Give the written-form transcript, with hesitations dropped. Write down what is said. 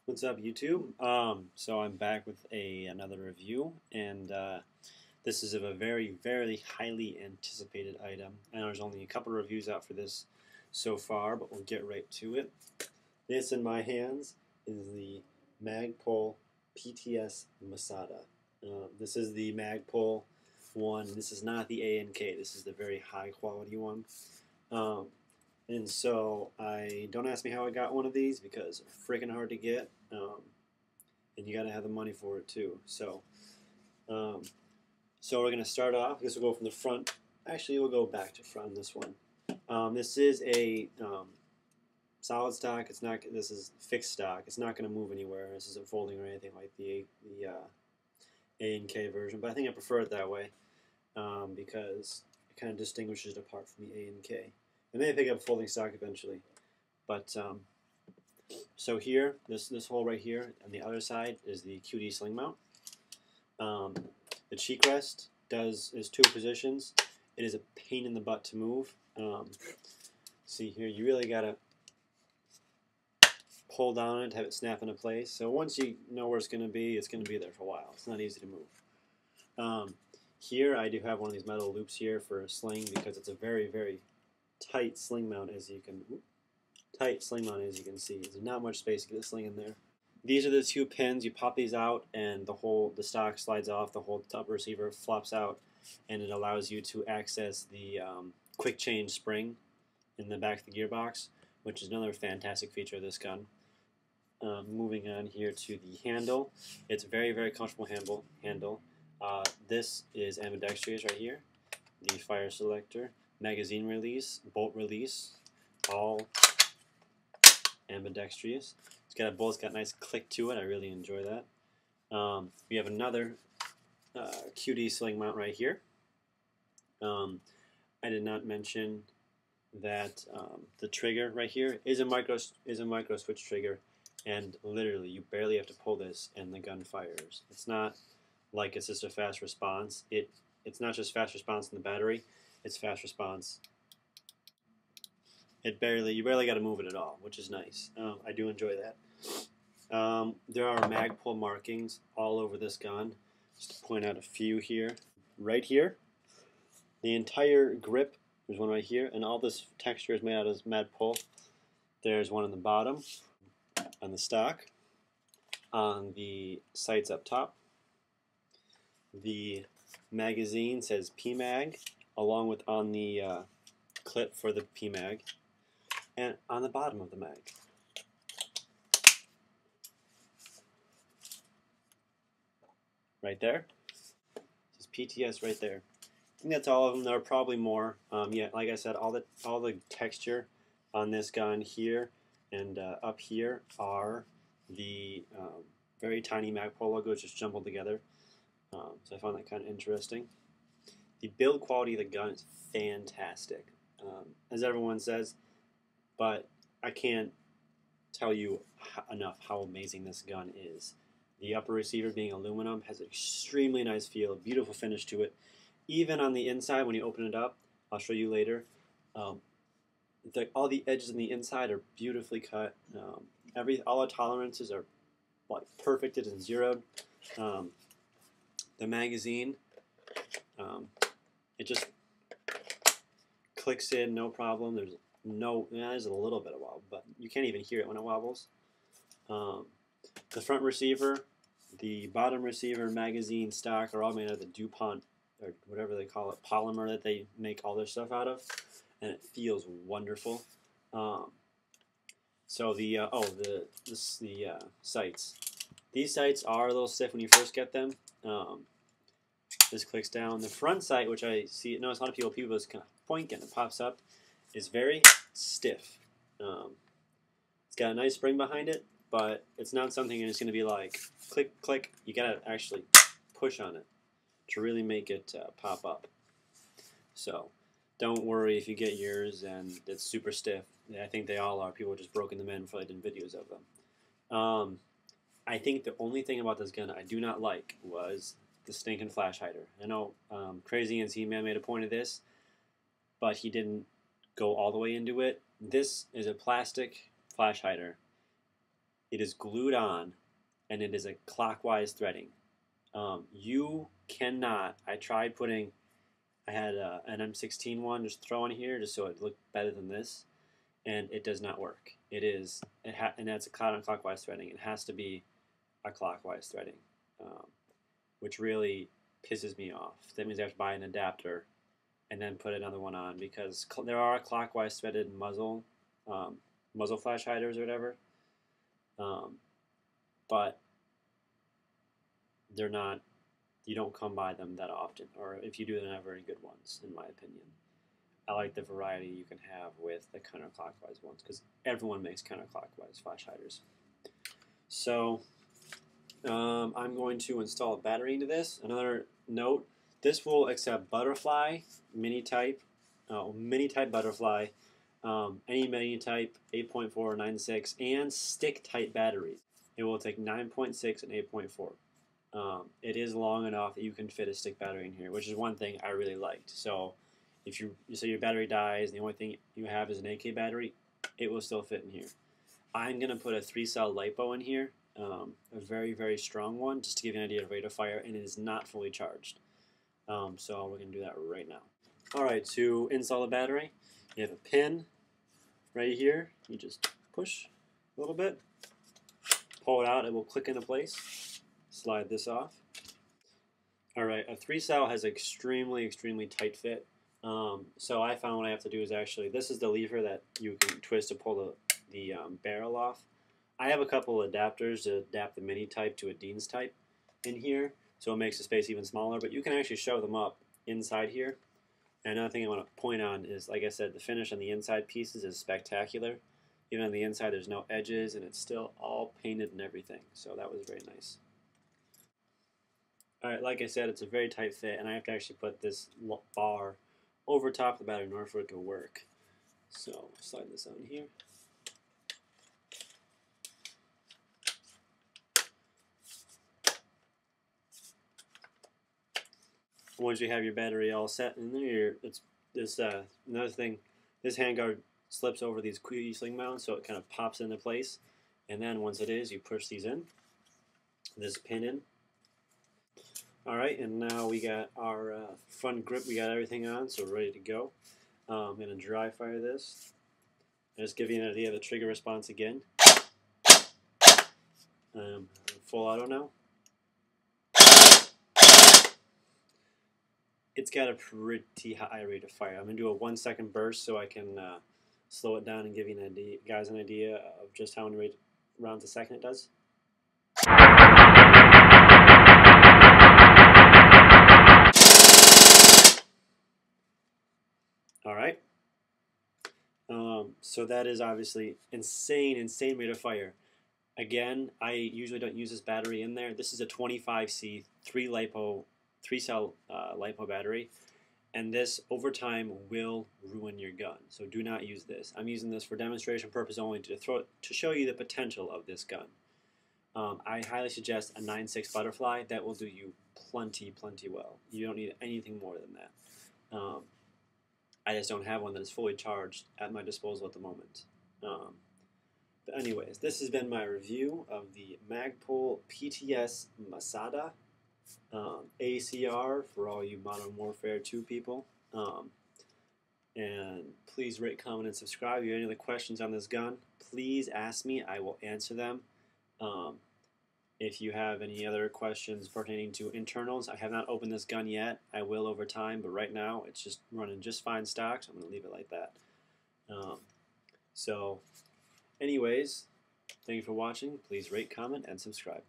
What's up, YouTube? So I'm back with another review, and this is of a very highly anticipated item. I know there's only a couple of reviews out for this so far, but we'll get right to it. This in my hands is the Magpul PTS Masada. This is the Magpul one. This is not the A&K. This is the very high quality one. And so don't ask me how I got one of these because they're freaking hard to get, and you got to have the money for it too. So we're gonna start off. I guess we'll go from the front. Actually, we'll go back to front on this one. This is a solid stock. It's not. This is fixed stock. It's not going to move anywhere. This isn't folding or anything like the A&K version. But I think I prefer it that way because it kind of distinguishes it apart from the A&K. I may pick up folding stock eventually, but so here, this hole right here on the other side is the QD sling mount. The cheek rest is two positions. It is a pain in the butt to move. See here, you really gotta pull down on it to have it snap into place. So once you know where it's gonna be there for a while. It's not easy to move. Here I do have one of these metal loops here for a sling because it's a very tight sling mount, as you can see. There's not much space to get the sling in there. These are the two pins. You pop these out, and the stock slides off. The whole top receiver flops out, and it allows you to access the quick change spring in the back of the gearbox, which is another fantastic feature of this gun. Moving on here to the handle. It's a very comfortable handle. This is ambidextrous right here. The fire selector. Magazine release, bolt release, all ambidextrous. It's got a nice click to it. I really enjoy that. We have another QD sling mount right here. I did not mention that the trigger right here is a micro switch trigger, and literally you barely have to pull this and the gun fires. It's not like it's just a fast response. It's not just fast response in the battery. It's fast response. You barely got to move it at all, which is nice. I do enjoy that. There are Magpul markings all over this gun. Just to point out a few here. Right here, the entire grip, there's one right here, and all this texture is made out of Magpul. There's one on the bottom, on the stock, on the sights up top. The magazine says PMag, along with on the clip for the PMag, and on the bottom of the mag. Right there. This is PTS right there. I think that's all of them. There are probably more. Yeah, like I said, all the texture on this gun here and up here are the very tiny Magpul logos just jumbled together. So I found that kind of interesting. The build quality of the gun is fantastic, as everyone says, but I can't tell you enough how amazing this gun is. The upper receiver being aluminum has an extremely nice feel, a beautiful finish to it. Even on the inside, when you open it up, I'll show you later, all the edges on the inside are beautifully cut. All the tolerances are like perfected and zeroed. The magazine, it just clicks in, no problem. There's a little bit of wobble, but you can't even hear it when it wobbles. The front receiver, the bottom receiver, magazine, stock are all made out of the DuPont, or whatever they call it, polymer that they make all their stuff out of, and it feels wonderful. So the sights. These sights are a little stiff when you first get them. This clicks down. The front sight, which I notice a lot of people just kind of poink and it pops up, is very stiff. It's got a nice spring behind it, but it's not something that's going to be like click, click. You got to actually push on it to really make it pop up. So don't worry if you get yours and it's super stiff. I think they all are. People have just broken them in before they did videos of them. I think the only thing about this gun I do not like was the stinking flash hider. I know Crazy and Z-Man made a point of this, but he didn't go all the way into it. This is a plastic flash hider. it is glued on, and it is a clockwise threading. You cannot. I tried putting. I had an M16 one just throw in here just so it looked better than this, and it does not work. It is. And that's a counterclockwise threading. It has to be a clockwise threading, which really pisses me off. That means I have to buy an adapter and then put another one on, because there are clockwise threaded muzzle flash hiders or whatever, but they're not. You don't come by them that often, or if you do, they're not very good ones, in my opinion. I like the variety you can have with the counterclockwise ones, because everyone makes counterclockwise flash hiders. So I'm going to install a battery into this. Another note: this will accept butterfly, mini type butterfly, any mini type 8.4, 9.6, and stick type batteries. It will take 9.6 and 8.4. It is long enough that you can fit a stick battery in here, which is one thing I really liked. So if you say your battery dies and the only thing you have is an AK battery, it will still fit in here. I'm going to put a 3-cell LiPo in here, a very, very strong one, just to give you an idea of rate of fire, and it is not fully charged. So we're going to do that right now. Alright, to install the battery, you have a pin right here. You just push a little bit, pull it out, it will click into place. Slide this off. Alright, a 3-cell has extremely, extremely tight fit. So I found what I have to do is actually, this is the lever that you can twist to pull the barrel off. I have a couple adapters to adapt the mini type to a Dean's type in here, so it makes the space even smaller, but you can actually shove them up inside here. And another thing I want to point on is, like I said, the finish on the inside pieces is spectacular. Even on the inside there's no edges, and it's still all painted and everything, so that was very nice. Alright, like I said, it's a very tight fit, and I have to actually put this bar over top of the battery in order for it to work. So, slide this on here. Once you have your battery all set in there, another thing, this handguard slips over these sling mounts, so it kind of pops into place. And then once it is, you push these in, this pin in. Alright, and now we got our front grip, we got everything on, so we're ready to go. I'm going to dry fire this. Just give you an idea of the trigger response again. Full auto now. It's got a pretty high rate of fire. I'm going to do a 1-second burst so I can slow it down and give you guys an idea of just how many rounds a second it does. Alright, so that is obviously insane rate of fire. Again, I usually don't use this battery in there. This is a 25C 3-cell LiPo battery, and this over time will ruin your gun. So do not use this. I'm using this for demonstration purpose only to show you the potential of this gun. I highly suggest a 9.6 butterfly. That will do you plenty well. You don't need anything more than that. I just don't have one that is fully charged at my disposal at the moment. But anyways, this has been my review of the Magpul PTS Masada ACR for all you Modern Warfare 2 people. And please rate, comment, and subscribe. If you have any other questions on this gun, please ask me. I will answer them. If you have any other questions pertaining to internals, I have not opened this gun yet. I will over time, but right now it's just running just fine stock, so I'm going to leave it like that. So anyways, thank you for watching. Please rate, comment, and subscribe.